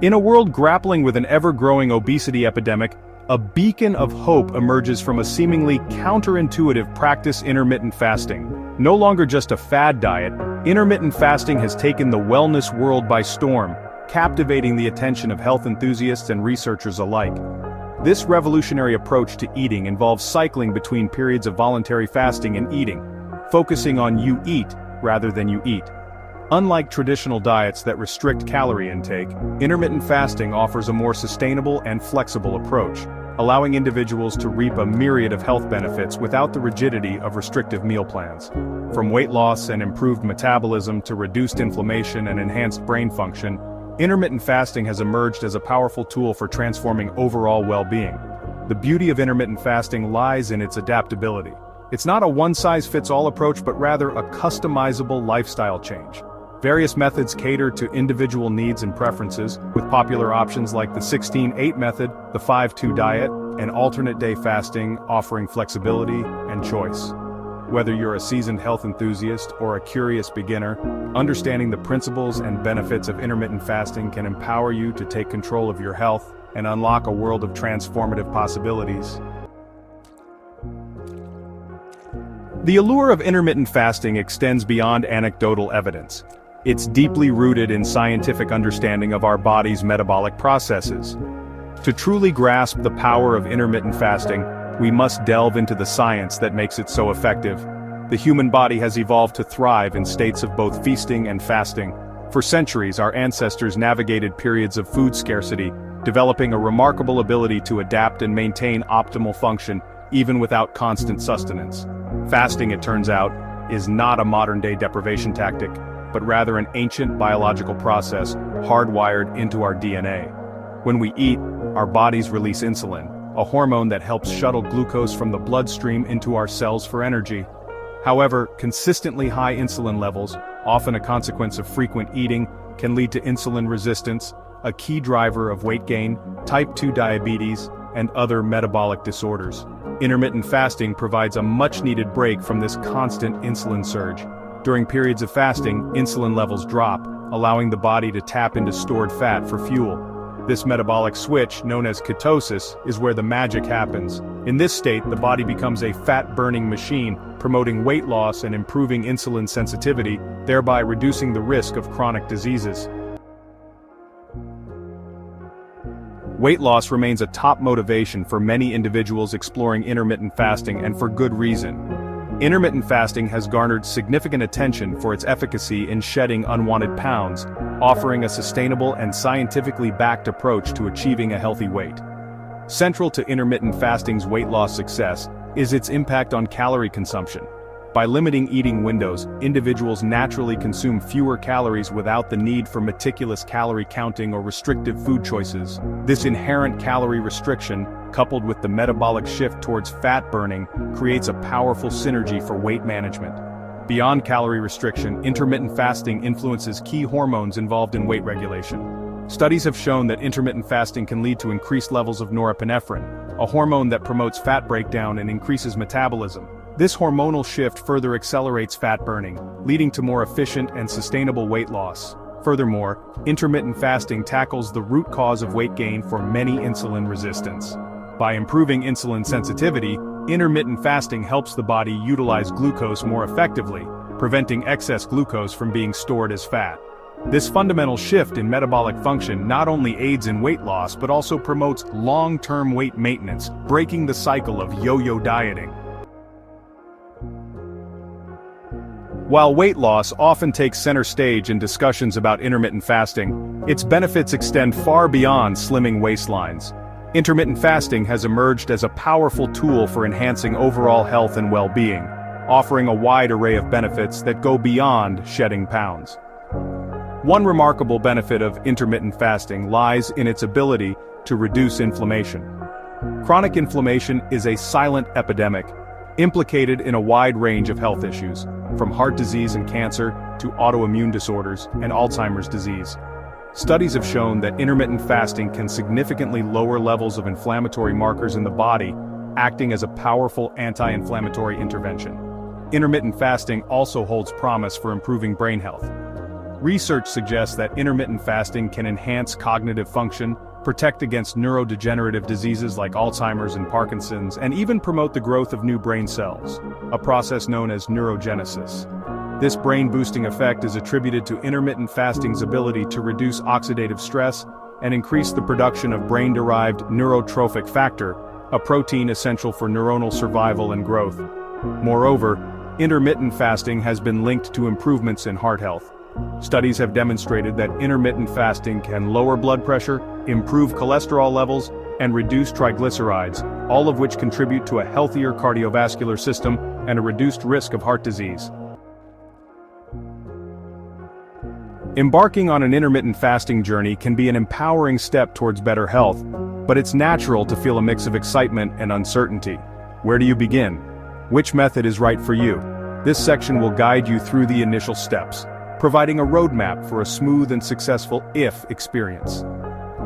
In a world grappling with an ever-growing obesity epidemic, a beacon of hope emerges from a seemingly counterintuitive practice: intermittent fasting. No longer just a fad diet, intermittent fasting has taken the wellness world by storm, captivating the attention of health enthusiasts and researchers alike. This revolutionary approach to eating involves cycling between periods of voluntary fasting and eating, focusing on you eat rather than you eat. Unlike traditional diets that restrict calorie intake, intermittent fasting offers a more sustainable and flexible approach, allowing individuals to reap a myriad of health benefits without the rigidity of restrictive meal plans. From weight loss and improved metabolism to reduced inflammation and enhanced brain function, intermittent fasting has emerged as a powerful tool for transforming overall well-being. The beauty of intermittent fasting lies in its adaptability. It's not a one-size-fits-all approach, but rather a customizable lifestyle change. Various methods cater to individual needs and preferences, with popular options like the 16-8 method, the 5-2 diet, and alternate day fasting offering flexibility and choice. Whether you're a seasoned health enthusiast or a curious beginner, understanding the principles and benefits of intermittent fasting can empower you to take control of your health and unlock a world of transformative possibilities. The allure of intermittent fasting extends beyond anecdotal evidence. It's deeply rooted in scientific understanding of our body's metabolic processes. To truly grasp the power of intermittent fasting, we must delve into the science that makes it so effective. The human body has evolved to thrive in states of both feasting and fasting. For centuries, our ancestors navigated periods of food scarcity, developing a remarkable ability to adapt and maintain optimal function, even without constant sustenance. Fasting, it turns out, is not a modern-day deprivation tactic, but rather an ancient biological process hardwired into our DNA. When we eat, our bodies release insulin, a hormone that helps shuttle glucose from the bloodstream into our cells for energy. However, consistently high insulin levels, often a consequence of frequent eating, can lead to insulin resistance, a key driver of weight gain, type 2 diabetes, and other metabolic disorders. Intermittent fasting provides a much-needed break from this constant insulin surge. During periods of fasting, insulin levels drop, allowing the body to tap into stored fat for fuel. This metabolic switch, known as ketosis, is where the magic happens. In this state, the body becomes a fat-burning machine, promoting weight loss and improving insulin sensitivity, thereby reducing the risk of chronic diseases. Weight loss remains a top motivation for many individuals exploring intermittent fasting, and for good reason. Intermittent fasting has garnered significant attention for its efficacy in shedding unwanted pounds, offering a sustainable and scientifically backed approach to achieving a healthy weight. Central to intermittent fasting's weight loss success is its impact on calorie consumption. By limiting eating windows, individuals naturally consume fewer calories without the need for meticulous calorie counting or restrictive food choices. This inherent calorie restriction, coupled with the metabolic shift towards fat burning, creates a powerful synergy for weight management. Beyond calorie restriction, intermittent fasting influences key hormones involved in weight regulation. Studies have shown that intermittent fasting can lead to increased levels of norepinephrine, a hormone that promotes fat breakdown and increases metabolism. This hormonal shift further accelerates fat burning, leading to more efficient and sustainable weight loss. Furthermore, intermittent fasting tackles the root cause of weight gain for many insulin resistance. By improving insulin sensitivity, intermittent fasting helps the body utilize glucose more effectively, preventing excess glucose from being stored as fat. This fundamental shift in metabolic function not only aids in weight loss but also promotes long-term weight maintenance, breaking the cycle of yo-yo dieting. While weight loss often takes center stage in discussions about intermittent fasting, its benefits extend far beyond slimming waistlines. Intermittent fasting has emerged as a powerful tool for enhancing overall health and well-being, offering a wide array of benefits that go beyond shedding pounds. One remarkable benefit of intermittent fasting lies in its ability to reduce inflammation. Chronic inflammation is a silent epidemic, implicated in a wide range of health issues, from heart disease and cancer to autoimmune disorders and Alzheimer's disease. Studies have shown that intermittent fasting can significantly lower levels of inflammatory markers in the body, acting as a powerful anti-inflammatory intervention. Intermittent fasting also holds promise for improving brain health. Research suggests that intermittent fasting can enhance cognitive function, protect against neurodegenerative diseases like Alzheimer's and Parkinson's, and even promote the growth of new brain cells, a process known as neurogenesis. This brain-boosting effect is attributed to intermittent fasting's ability to reduce oxidative stress and increase the production of brain-derived neurotrophic factor, a protein essential for neuronal survival and growth. Moreover, intermittent fasting has been linked to improvements in heart health. Studies have demonstrated that intermittent fasting can lower blood pressure, improve cholesterol levels, and reduce triglycerides, all of which contribute to a healthier cardiovascular system and a reduced risk of heart disease. Embarking on an intermittent fasting journey can be an empowering step towards better health, but it's natural to feel a mix of excitement and uncertainty. Where do you begin? Which method is right for you? This section will guide you through the initial steps, providing a roadmap for a smooth and successful IF experience.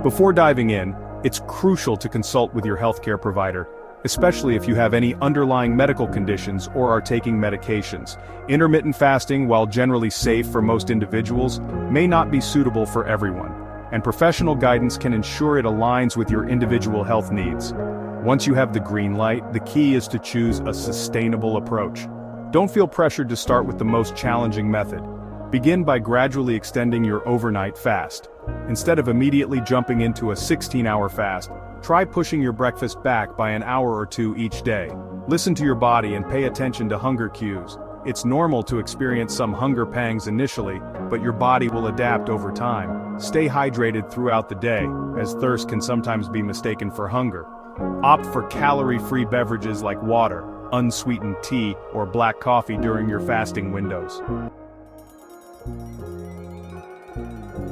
Before diving in, it's crucial to consult with your healthcare provider, especially if you have any underlying medical conditions or are taking medications. Intermittent fasting, while generally safe for most individuals, may not be suitable for everyone, and professional guidance can ensure it aligns with your individual health needs. Once you have the green light, the key is to choose a sustainable approach. Don't feel pressured to start with the most challenging method. Begin by gradually extending your overnight fast. Instead of immediately jumping into a 16-hour fast, try pushing your breakfast back by an hour or two each day. Listen to your body and pay attention to hunger cues. It's normal to experience some hunger pangs initially, but your body will adapt over time. Stay hydrated throughout the day, as thirst can sometimes be mistaken for hunger. Opt for calorie-free beverages like water, unsweetened tea, or black coffee during your fasting windows.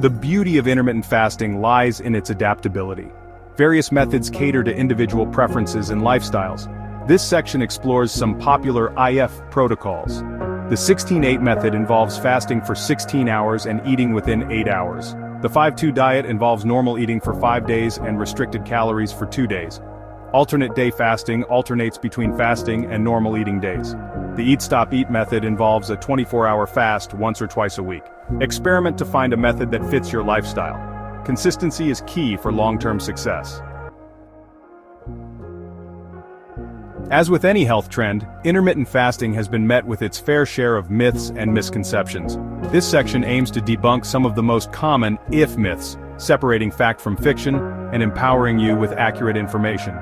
The beauty of intermittent fasting lies in its adaptability. Various methods cater to individual preferences and lifestyles. This section explores some popular IF protocols. The 16-8 method involves fasting for 16 hours and eating within 8 hours. The 5-2 diet involves normal eating for 5 days and restricted calories for 2 days. Alternate day fasting alternates between fasting and normal eating days. The Eat-Stop-Eat method involves a 24-hour fast once or twice a week. Experiment to find a method that fits your lifestyle. Consistency is key for long-term success. As with any health trend, intermittent fasting has been met with its fair share of myths and misconceptions. This section aims to debunk some of the most common IF myths, separating fact from fiction and empowering you with accurate information.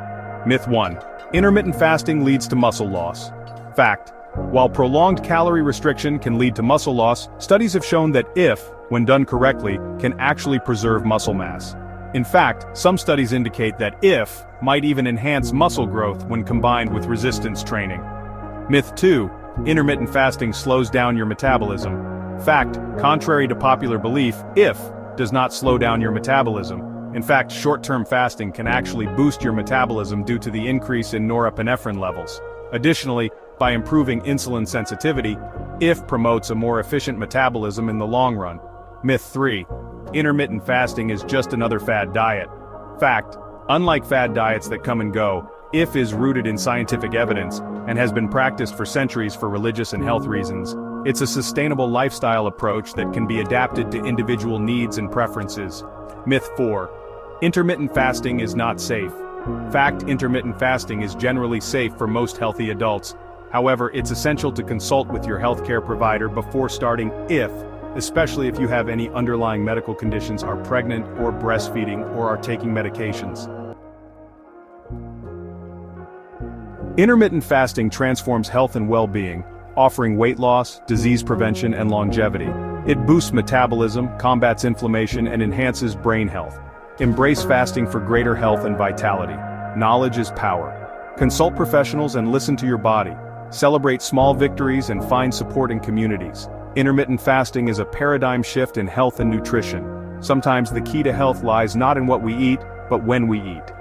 Myth 1. Intermittent fasting leads to muscle loss. Fact. While prolonged calorie restriction can lead to muscle loss, studies have shown that IF, when done correctly, can actually preserve muscle mass. In fact, some studies indicate that IF might even enhance muscle growth when combined with resistance training. Myth 2. Intermittent fasting slows down your metabolism. Fact. Contrary to popular belief, IF does not slow down your metabolism. In fact, short-term fasting can actually boost your metabolism due to the increase in norepinephrine levels. Additionally, by improving insulin sensitivity, IF promotes a more efficient metabolism in the long run. Myth 3. Intermittent fasting is just another fad diet. Fact. Unlike fad diets that come and go, IF is rooted in scientific evidence and has been practiced for centuries for religious and health reasons. It's a sustainable lifestyle approach that can be adapted to individual needs and preferences. Myth 4. Intermittent fasting is not safe. Fact. Intermittent fasting is generally safe for most healthy adults. However, it's essential to consult with your healthcare provider before starting IF, especially if you have any underlying medical conditions, are pregnant or breastfeeding, or are taking medications. Intermittent fasting transforms health and well-being, offering weight loss, disease prevention, and longevity. It boosts metabolism, combats inflammation, and enhances brain health. Embrace fasting for greater health and vitality. Knowledge is power. Consult professionals and listen to your body. Celebrate small victories and find support in communities. Intermittent fasting is a paradigm shift in health and nutrition. Sometimes the key to health lies not in what we eat, but when we eat.